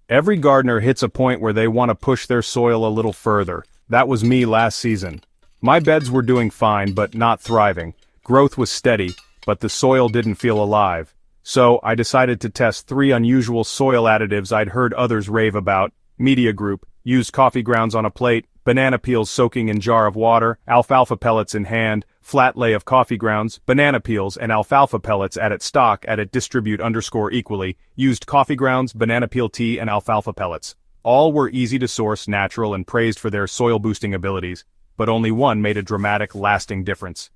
Every gardener hits a point where they want to push their soil a little further. That was me last season. My beds were doing fine but not thriving. Growth was steady, but the soil didn't feel alive. So, I decided to test 3 unusual soil additives I'd heard others rave about. Media group, used coffee grounds on a plate, banana peels soaking in jar of water, alfalfa pellets in hand, flat lay of coffee grounds, banana peels and alfalfa pellets at its stock at it distribute _equally, used coffee grounds, banana peel tea and alfalfa pellets. All were easy to source, natural and praised for their soil boosting abilities, but only one made a dramatic, lasting difference.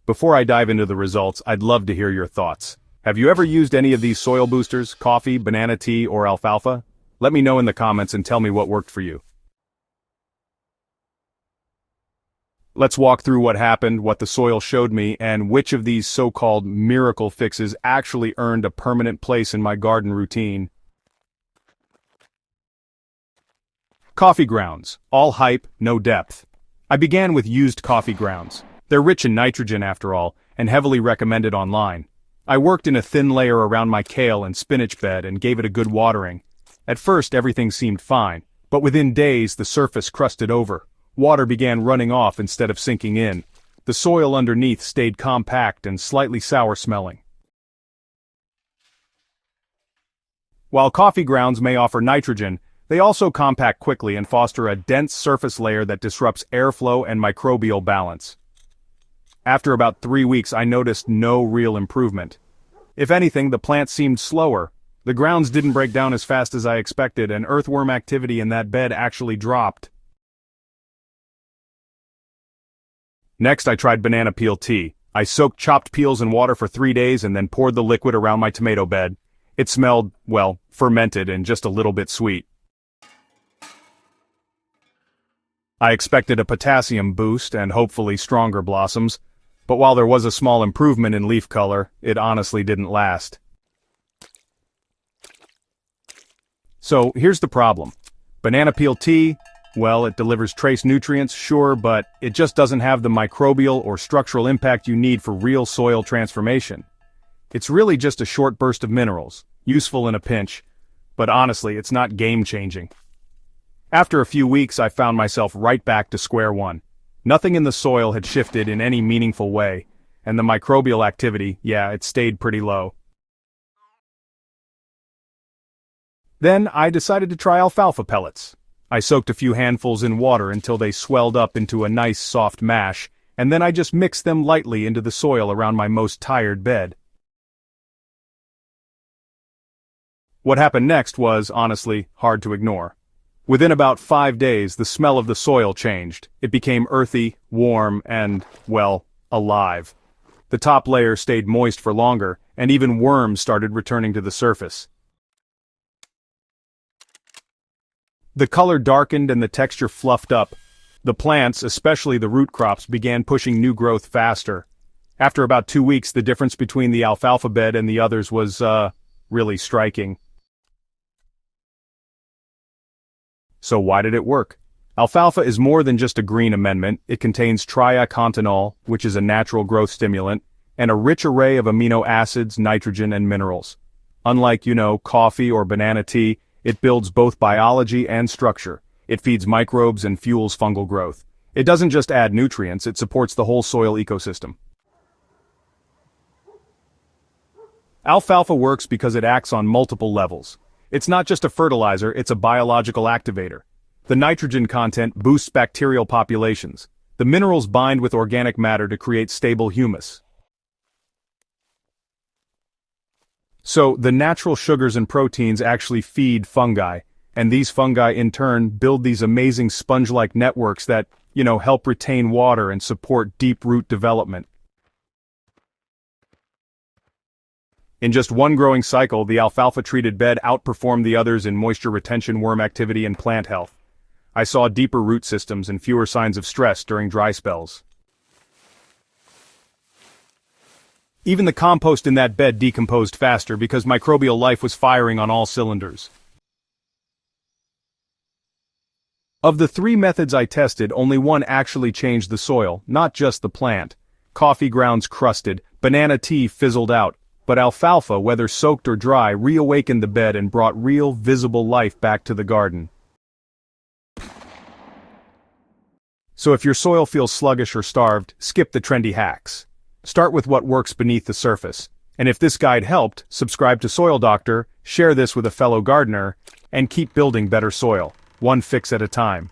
Before I dive into the results, I'd love to hear your thoughts. Have you ever used any of these soil boosters, coffee, banana tea, or alfalfa? Let me know in the comments and tell me what worked for you. Let's walk through what happened, what the soil showed me, and which of these so-called miracle fixes actually earned a permanent place in my garden routine. Coffee grounds. All hype, no depth. I began with used coffee grounds. They're rich in nitrogen after all, and heavily recommended online. I worked in a thin layer around my kale and spinach bed and gave it a good watering. At first everything seemed fine, but within days the surface crusted over. Water began running off instead of sinking in. The soil underneath stayed compact and slightly sour smelling. While coffee grounds may offer nitrogen, they also compact quickly and foster a dense surface layer that disrupts airflow and microbial balance. After about 3 weeks I noticed no real improvement. If anything, the plants seemed slower. The grounds didn't break down as fast as I expected, and earthworm activity in that bed actually dropped. Next I tried banana peel tea. I soaked chopped peels in water for 3 days and then poured the liquid around my tomato bed. It smelled, well, fermented and just a little bit sweet. I expected a potassium boost and hopefully stronger blossoms, but while there was a small improvement in leaf color, it honestly didn't last. So here's the problem. Banana peel tea, well, it delivers trace nutrients, sure, but it just doesn't have the microbial or structural impact you need for real soil transformation. It's really just a short burst of minerals, useful in a pinch, but honestly, it's not game-changing. After a few weeks, I found myself right back to square one. Nothing in the soil had shifted in any meaningful way, and the microbial activity, yeah, it stayed pretty low. Then I decided to try alfalfa pellets. I soaked a few handfuls in water until they swelled up into a nice soft mash, and then I just mixed them lightly into the soil around my most tired bed. What happened next was, honestly, hard to ignore. Within about 5 days, the smell of the soil changed. It became earthy, warm, and, well, alive. The top layer stayed moist for longer, and even worms started returning to the surface. The color darkened and the texture fluffed up. The plants, especially the root crops, began pushing new growth faster. After about 2 weeks, the difference between the alfalfa bed and the others was, really striking. So why did it work? Alfalfa is more than just a green amendment. It contains triacontanol, which is a natural growth stimulant, and a rich array of amino acids, nitrogen, and minerals. Unlike, coffee or banana tea, it builds both biology and structure. It feeds microbes and fuels fungal growth. It doesn't just add nutrients, it supports the whole soil ecosystem. Alfalfa works because it acts on multiple levels. It's not just a fertilizer, it's a biological activator. The nitrogen content boosts bacterial populations. The minerals bind with organic matter to create stable humus. So, the natural sugars and proteins actually feed fungi, and these fungi in turn build these amazing sponge-like networks that, help retain water and support deep root development. In just one growing cycle, the alfalfa-treated bed outperformed the others in moisture retention, worm activity, and plant health. I saw deeper root systems and fewer signs of stress during dry spells. Even the compost in that bed decomposed faster because microbial life was firing on all cylinders. Of the 3 methods I tested, only one actually changed the soil, not just the plant. Coffee grounds crusted, banana tea fizzled out, But alfalfa, whether soaked or dry, reawakened the bed and brought real, visible life back to the garden. So if your soil feels sluggish or starved, skip the trendy hacks. Start with what works beneath the surface. And if this guide helped, subscribe to Soil Doctor, share this with a fellow gardener, and keep building better soil, one fix at a time.